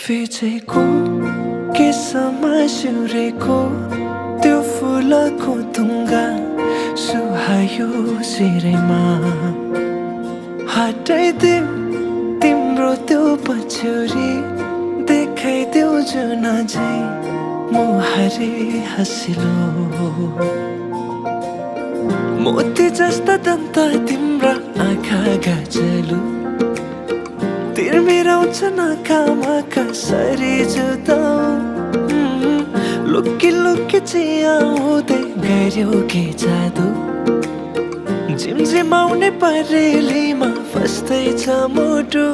फिचेको केसमा सिउरेको त्यो फुलको तुङ्गा सुहायो शिरमा हटाइदेऊ तिम्रो त्यो पछ्यौरी देखाइदेऊ जुन झै मुहारी हँसिलो मोती जस्ता दन्त तिम्रा आँखा गजलु तिर्मिराउँछ नाकामा कसरी जुदाऊ लुकी लुकी चियाउँदै गर्यो के जादु झिमझिमाउने परेलीमा फस्दैछ मुटु